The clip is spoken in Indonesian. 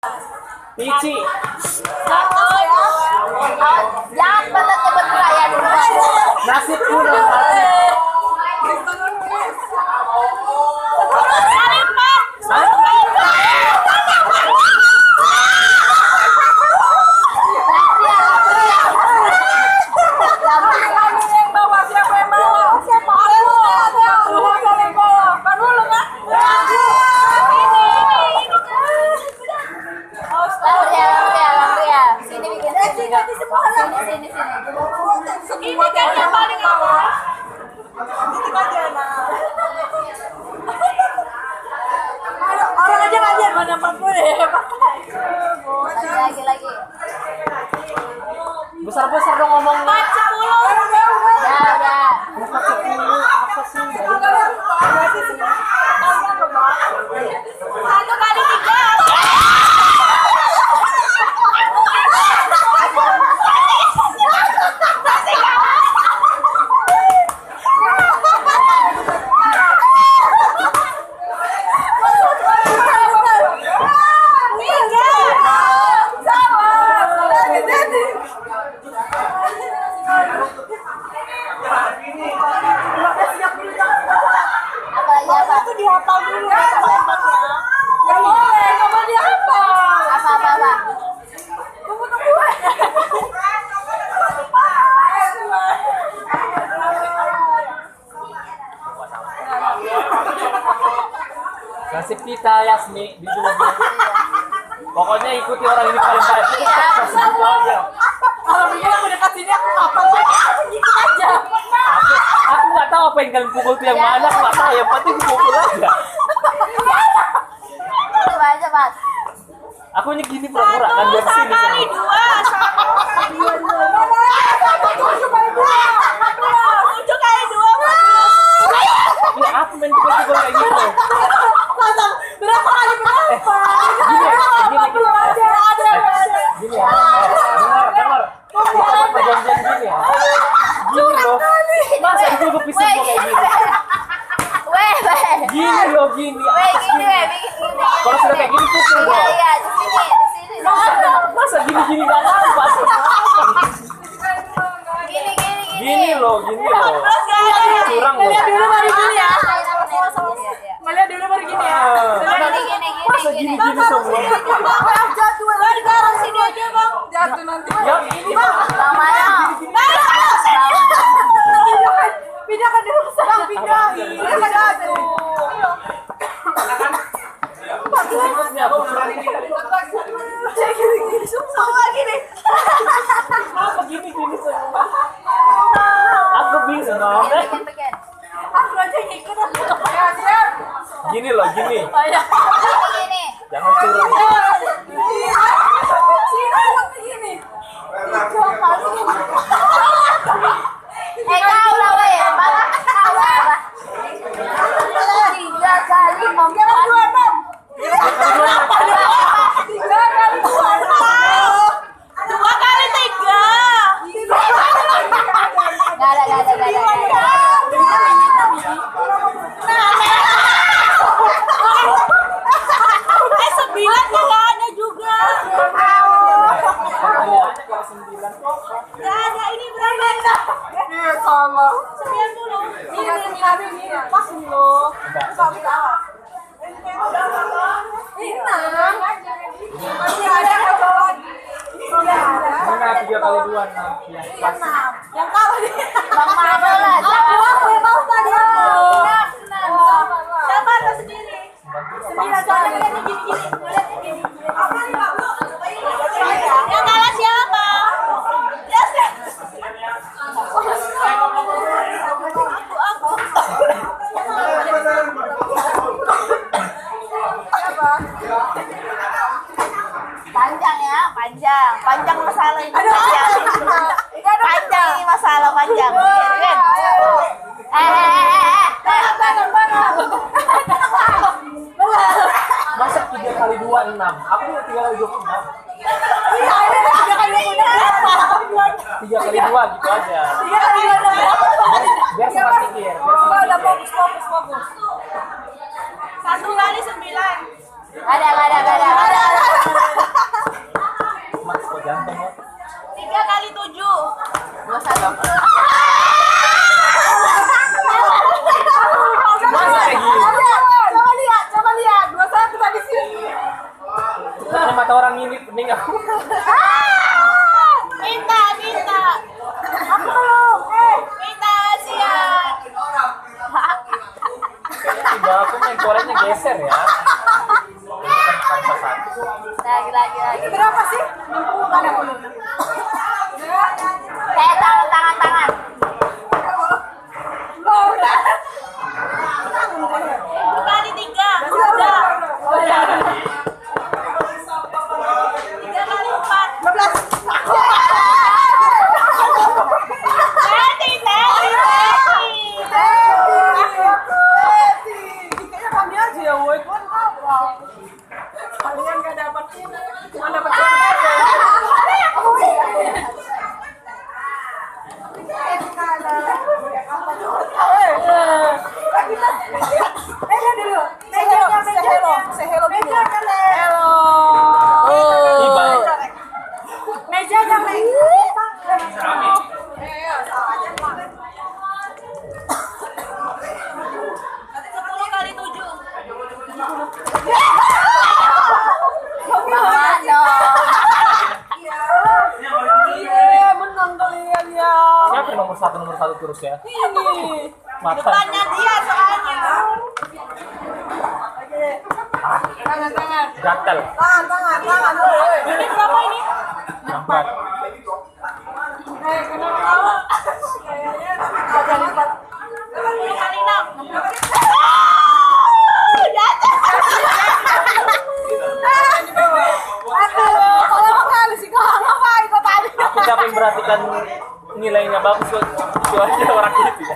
Pici. Satu ya. Jangan nyebut raya duluan. Nasib kuno hati. Ini kan yang paling awal. Orang aja ngajar pada 40 ya. Lagi. Besar-besar dong ngomongnya. 10. Udah. 10 apa sih? Satu kali 3. Itu dihafal dulu tempat-tempatnya. Ya boleh, coba dihafal. Apa? Tunggu. Nasib kita Yasmi di sini. Pokoknya ikuti orang ini paling baik. Itu aja. Kalau begini aku dekat sini aku ngapal ikut aja. Aku nggak tahu apa yang kalian pukul itu yang mana. Aku nggak tahu. Yang penting pukul aja. Coba aja, Mas. Aku ini gini pura-pura kan dari sini. Kali 2. 7 kali 2. Ini aku main pukul-pukul kayak gitu. Berapa kali berapa? Gini ya. Dengar. Kita kan perjanjian gini ya. Gini loh. Masa itu gue pisah kayak gini. Gini loh, gini. Gini. Kalau sudah kayak gini pukul dong. Iya, di sini. Masa gini nggak nampak. Gini. Gini loh. Curang loh. Lihat dulu baru gini ya. Melihat dulu baru gini ya. Gini. Masa gini semua. Jatuh lagi taruh sini aja, Bang. Jatuh nanti. Yang ini Bang mana? Pindahkan dulu ke sana. Pindahin. Jatuh. Gini semua gini. apa gini semua. Aku bingung. Pegang. Aku aja ngikut aku. Ya, siap. Gini loh, gini. Gini. Jangan curang. Gini. Kau lah, weh. Kau lah. 3 kali 4. 3 kali 2 kali 3. Gak ada. Sembilan nggak ada juga. Nggak ada, ini berapa? Iya sama. 90. Ini pas dulu. Masih ada yang bawa. Sudah ada. Mana 3 kali 2 6. Yang kalah nih. Bang Mano lah. Aku yang mau tadi. Siapa atau sendiri? 9 soalnya ngeliatnya gini. Yang kalah siapa? Aku. Panjang masalah ini. Panjang ini masalah panjang. Masa 3 kali 2 6. Aku 3 kali 2 6. Iya, ini 3 kali 2 berapa? 3 kali 2 gitu aja. 3 kali 2 berapa? Biar sempat pikir. Udah fokus. 1 kali 9. Ada. kata orang ini pening aku. Minta. Aku belum. Minta siap. Kayaknya tiba aku main koreknya geser ya. Lagi. Berapa sih? Ada dulu. Tangan. Kali 3. Udah. 3 kali 4. 12. Kayaknya kami aja ya, woi pun apa? Kalian gak dapat ini, cuma dapat Siapa nomor satu terus ya? ini. Mata. Depannya dia soalnya. Tangan. Gatel. Tangan dulu. Ini berapa ini? 4. Kenapa tahu? Kayaknya ada 4. 10 kali 6. Kalau kali sih kau ngapain kau tadi? Aku capek memperhatikan nilainya bagus buat aja orang itu ya.